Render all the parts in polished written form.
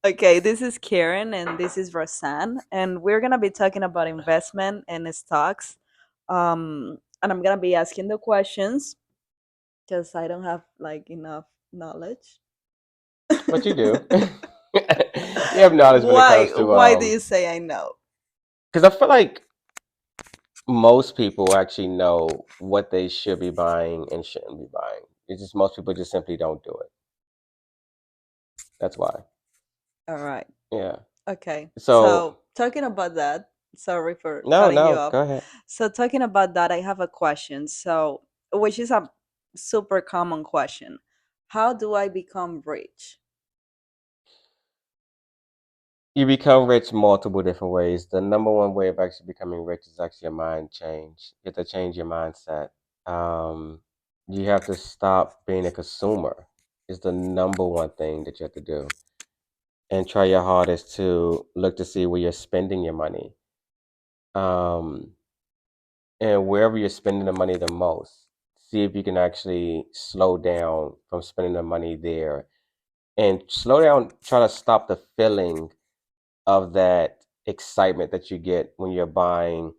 Okay, this is Karen and this is Rosanne, and we're gonna be talking about investment and stocks. And I'm gonna be asking the questions because I don't have like enough knowledge. What you do? You have knowledge when it Why? comes to Why do you say I know? because I feel like most people actually know what they should be buying and shouldn't be buying. It's just most people just simply don't do it. That's why. All right. Yeah. Okay. So So talking about that, sorry for no, cutting you no, off. go ahead. So talking about that, I have a question. So, which is a super common question. How do I become rich? You become rich multiple different ways. The number one way of actually becoming rich is actually a mind change. You have to change your mindset. Um, you have to stop being a consumer. Is the number one thing that you have to do, and try your hardest to look to see where you're spending your money. Um, and wherever you're spending the money the most, see if you can actually slow down from spending the money there, and slow down. Try to stop the feeling of that excitement that you get when you're buying,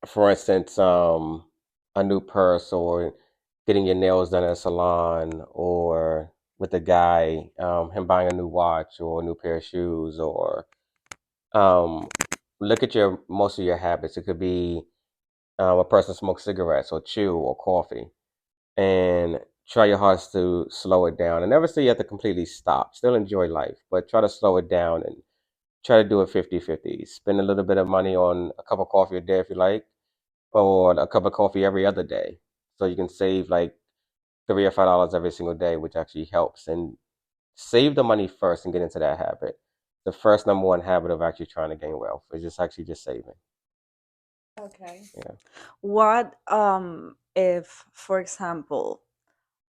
for instance, a new purse, or getting your nails done at a salon, or with a guy, him buying a new watch or a new pair of shoes, or um, look at your most of your habits. It could be a person smokes cigarettes or chew or coffee, and try your hardest to slow it down. And never say you have to completely stop. Still enjoy life, but try to slow it down and try to do it 50-50. Spend a little bit of money on a cup of coffee a day if you like, or a cup of coffee every other day. So you can save like $3 or $5 every single day, which actually helps. And save the money first and get into that habit. The first number one habit of actually trying to gain wealth is just actually just saving. Okay. Yeah. What if, for example,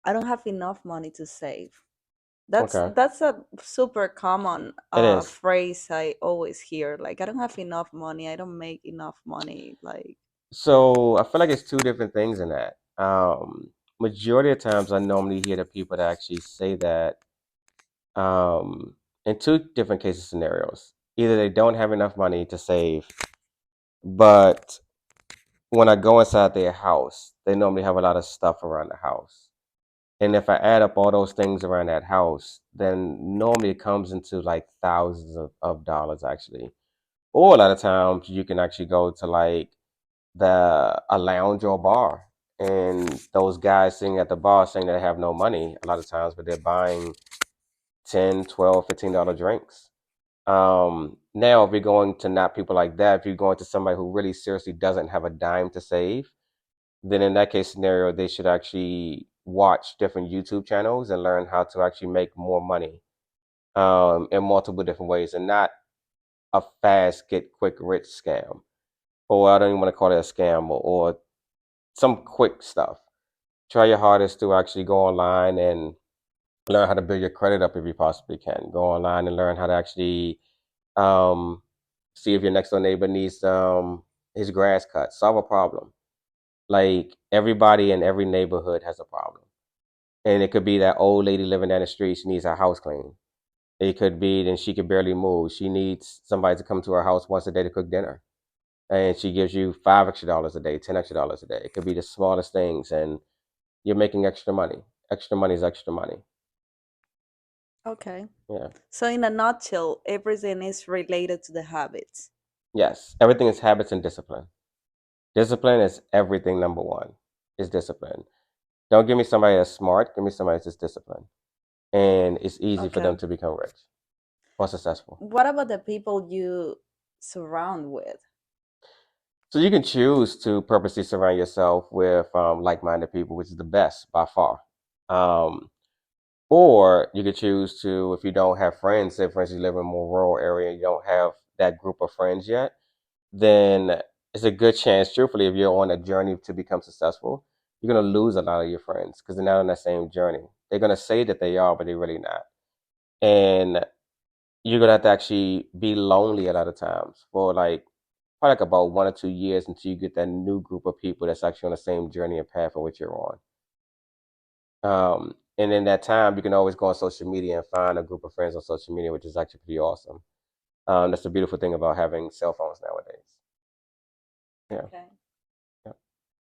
I don't have enough money to save? Okay. That's a super common It is. phrase I always hear. Like I don't have enough money. I don't make enough money. Like So I feel like it's two different things in that. Majority of times I normally hear the people that actually say that um, in two different cases scenarios. Either they don't have enough money to save, but when I go inside their house, they normally have a lot of stuff around the house. And if I add up all those things around that house, then normally it comes into like thousands of dollars actually. Or a lot of times you can actually go to like a lounge or bar, and those guys sitting at the bar saying they have no money a lot of times, but they're buying 10, 12, $15 drinks. Now, if you're going to not people like that, if you're going to somebody who really seriously doesn't have a dime to save, then in that case scenario, they should actually watch different YouTube channels and learn how to actually make more money in multiple different ways, and not a fast get quick rich scam. Or I don't even want to call it a scam, or some quick stuff. Try your hardest to actually go online and learn how to build your credit up if you possibly can. Go online and learn how to actually um, see if your next door neighbor needs his grass cut. Solve a problem. Like everybody in every neighborhood has a problem, and it could be that old lady living down the street. She needs her house cleaned. It could be then she can barely move. She needs somebody to come to her house once a day to cook dinner, and she gives you $5 extra a day, $10 extra a day. It could be the smallest things, and you're making extra money. Extra money is extra money. okay. Yeah. So in a nutshell, everything is related to the habits. Yes. Everything is habits and discipline. Discipline is everything. Number one is discipline. Don't give me somebody that's smart. Give me somebody that's just disciplined, and it's easy for them Okay. to become rich or successful. What about the people you surround with? So you can choose to purposely surround yourself with like-minded people, which is the best by far. Um, or you could choose to, if you don't have friends, say for instance you live in a more rural area and you don't have that group of friends yet, then it's a good chance, truthfully, if you're on a journey to become successful, you're going to lose a lot of your friends because they're not on that same journey. They're going to say that they are, but they're really not. And you're going to have to actually be lonely a lot of times for like probably like about 1 or 2 years until you get that new group of people that's actually on the same journey and path of which you're on. And in that time, you can always go on social media and find a group of friends on social media, which is actually pretty awesome. That's the beautiful thing about having cell phones nowadays. Yeah. Okay. Yeah.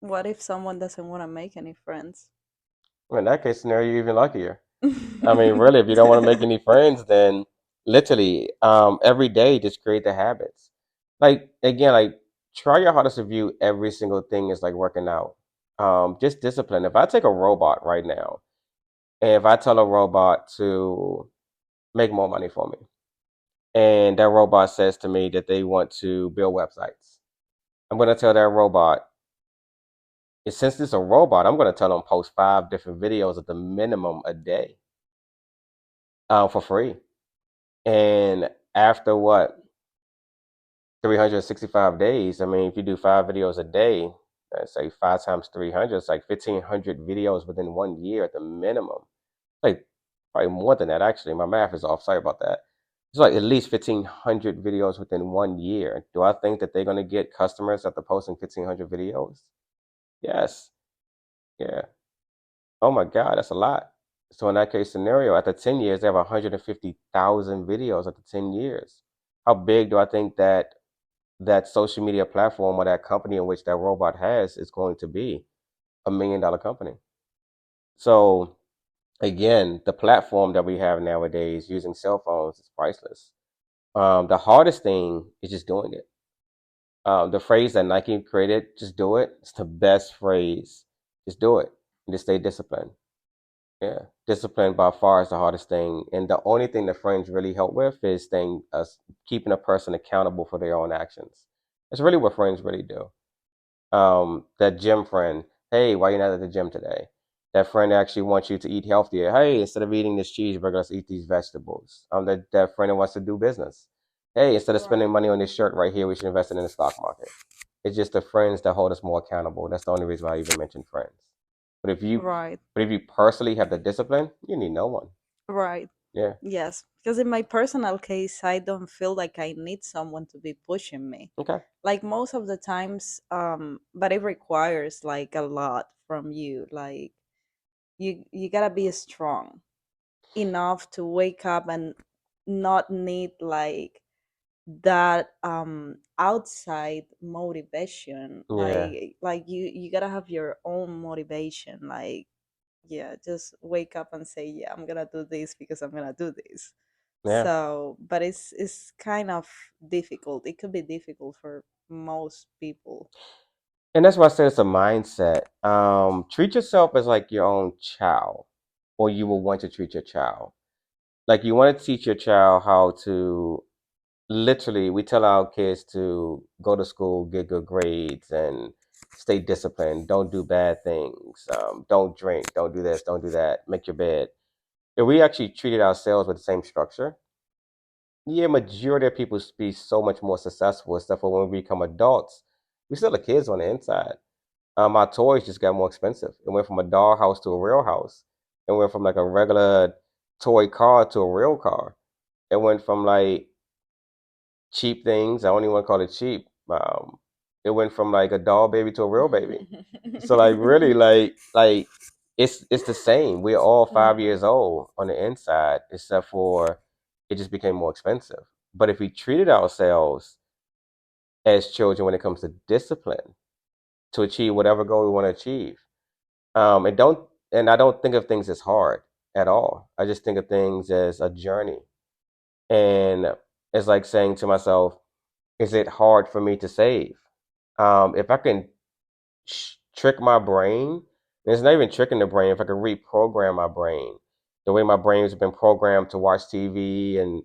What if someone doesn't want to make any friends? Well, in that case scenario, you're even luckier. I mean, really, if you don't want to make any friends, then literally, every day just create the habits. Like again, like try your hardest to view every single thing as like working out. Just discipline. If I take a robot right now, and if I tell a robot to make more money for me, and that robot says to me that they want to build websites, I'm going to tell that robot, and since it's a robot, I'm going to tell them post 5 different videos at the minimum a day, for free. And after what, 365 days, I mean, if you do 5 videos a day, let's say 5 times 300, it's like 1,500 videos within 1 year at the minimum. Like probably more than that, actually. My math is off. Sorry about that. It's like at least 1,500 videos within 1 year. Do I think that they're going to get customers after posting 1,500 videos? Yes. Yeah. Oh my God, that's a lot. So in that case scenario, after 10 years, they have 150,000 videos after 10 years. How big do I think that social media platform or that company in which that robot has is going to be? $1 million company. So again, the platform that we have nowadays using cell phones is priceless. The hardest thing is just doing it. The phrase that Nike created, just do it, it's the best phrase. Just do it and just stay disciplined. Yeah, discipline by far is the hardest thing, and the only thing that friends really help with is keeping a person accountable for their own actions. It's really what friends really do. That gym friend, hey, why you not at the gym today? That friend actually wants you to eat healthier. Hey, instead of eating this cheeseburger, let's eat these vegetables. That friend that wants to do business. Hey, instead of spending Right. money on this shirt right here, we should invest it in the stock market. It's just the friends that hold us more accountable. That's the only reason why I even mentioned friends. But if you Right. but if you personally have the discipline, you need no one. Right. Yeah. Yes. Because in my personal case, I don't feel like I need someone to be pushing me. Okay. Like most of the times, but it requires like a lot from you. Like you gotta be strong enough to wake up and not need like that outside motivation. Yeah. Like you gotta have your own motivation. Like yeah, just wake up and say, yeah, I'm gonna do this because I'm gonna do this. Yeah. So but it's kind of difficult. It could be difficult for most people. And that's why I said it's a mindset. Treat yourself as like your own child, or you will want to treat your child. Like you want to teach your child how to literally, we tell our kids to go to school, get good grades, and stay disciplined. Don't do bad things. Don't drink. Don't do this. Don't do that. Make your bed. If we actually treated ourselves with the same structure, yeah, majority of people be so much more successful, except for when we become adults. We still are kids on the inside. My toys just got more expensive. It went from a doll house to a real house. It went from like a regular toy car to a real car. It went from like cheap things. I don't even want to call it cheap. It went from like a doll baby to a real baby. So like really like it's the same. We're all 5 years Mhm. old on the inside, except for it just became more expensive. But if we treated ourselves as children when it comes to discipline to achieve whatever goal we want to achieve, and don't and I don't think of things as hard at all. I just think of things as a journey. And it's like saying to myself, is it hard for me to save? If I can trick my brain, and it's not even tricking the brain, if I can reprogram my brain, the way my brain's been programmed to watch TV and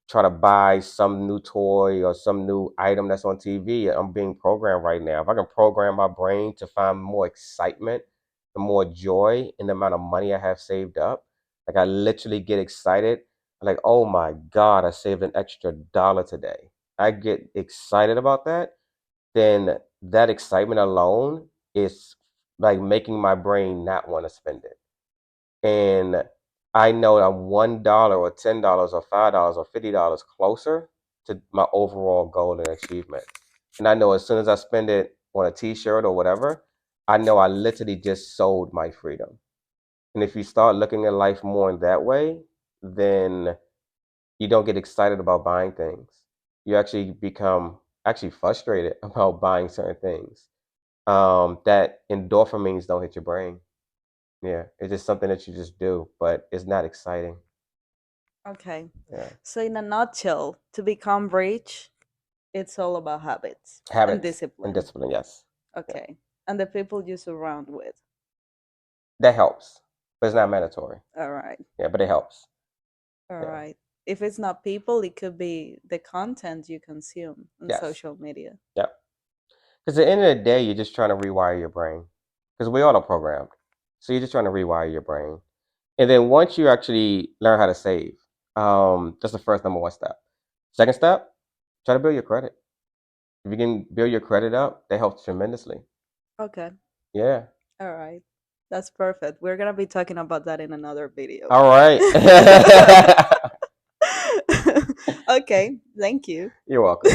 try to buy some new toy or some new item that's on TV, I'm being programmed right now. If I can program my brain to find more excitement and more joy in the amount of money I have saved up, like I literally get excited. Like, oh my God, I saved an extra dollar today. I get excited about that, then that excitement alone is like making my brain not want to spend it. And I know I'm $1 or $10 or $5 or $50 closer to my overall goal and achievement. And I know as soon as I spend it on a t-shirt or whatever, I know I literally just sold my freedom. And if you start looking at life more in that way, then you don't get excited about buying things. You actually become actually frustrated about buying certain things. That endorphins don't hit your brain. Yeah, it's just something that you just do, but it's not exciting. Okay. Yeah, So in a nutshell, to become rich, it's all about habits and habits and discipline. discipline. Yes, yeah, Okay. And the people you surround with. that helps, but it's not mandatory. All right. Yeah, but it helps. All Yeah, right. If it's not people, it could be the content you consume on yes, social media. yeah. Because at the end of the day, you're just trying to rewire your brain. Because we all are programmed, so you're just trying to rewire your brain. And then once you actually learn how to save, that's the first number one step. Second step, try to build your credit. If you can build your credit up, that helps tremendously. Okay. Yeah. All right. That's perfect. We're going to be talking about that in another video. All right. Okay. Thank you. You're welcome.